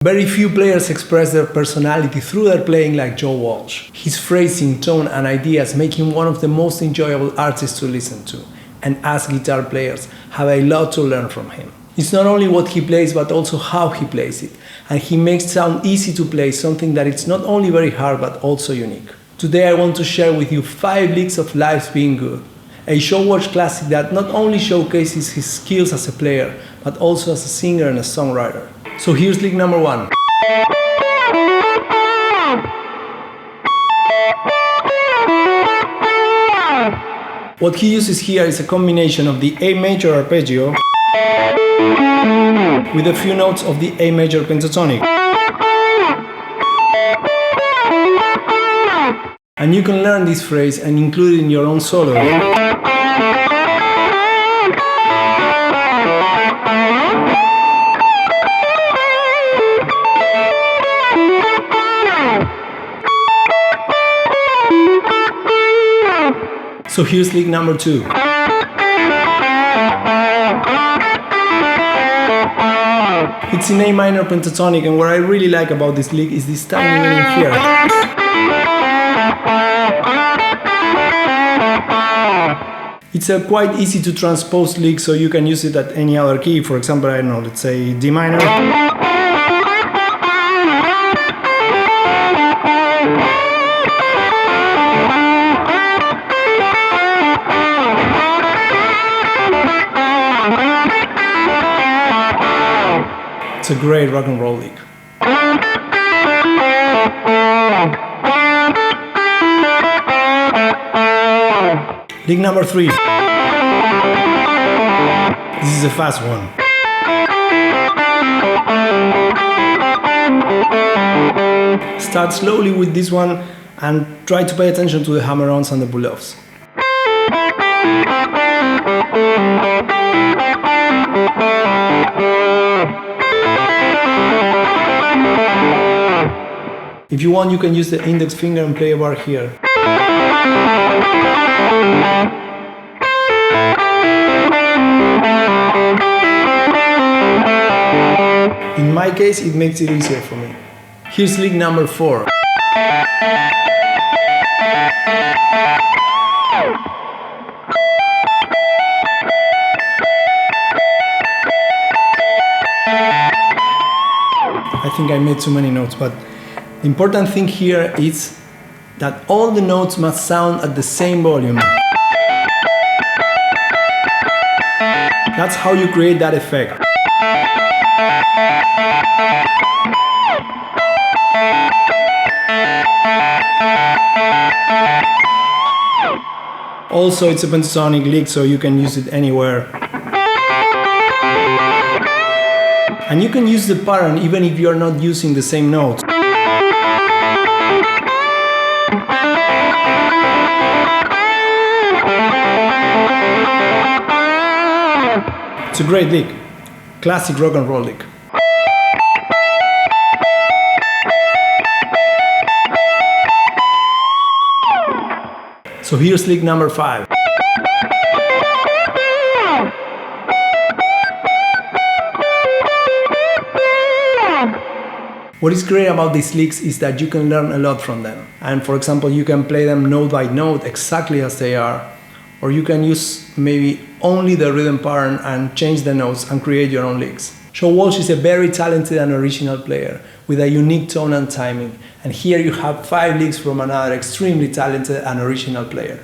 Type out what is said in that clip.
Very few players express their personality through their playing like Joe Walsh. His phrasing, tone and ideas make him one of the most enjoyable artists to listen to, and as guitar players have a lot to learn from him. It's not only what he plays but also how he plays it, and he makes it sound easy to play, something that it's not only very hard but also unique. Today I want to share with you 5 licks of Life's Being Good, a Joe Walsh classic that not only showcases his skills as a player but also as a singer and a songwriter. So here's lick number 1. What he uses here is a combination of the A major arpeggio with a few notes of the A major pentatonic. And you can learn this phrase and include it in your own solo. So here's lick number 2. It's in A minor pentatonic, and what I really like about this lick is this tiny meaning here. It's a quite easy to transpose lick, so you can use it at any other key. For example, I don't know, let's say D minor. It's a great rock and roll lick. Lick number 3. This is a fast one. Start slowly with this one and try to pay attention to the hammer-ons and the pull-offs. If you want, you can use the index finger and play a bar here. In my case, it makes it easier for me. Here's lick number 4. I think I made too many notes, but the important thing here is that all the notes must sound at the same volume. That's how you create that effect. Also, it's a pentatonic lick, so you can use it anywhere. And you can use the pattern even if you are not using the same note. It's a great lick. Classic rock and roll lick. So here's lick number 5. What is great about these licks is that you can learn a lot from them. And for example, you can play them note by note exactly as they are, or you can use maybe only the rhythm pattern and change the notes and create your own licks. Joe Walsh is a very talented and original player with a unique tone and timing, and here you have 5 licks from another extremely talented and original player.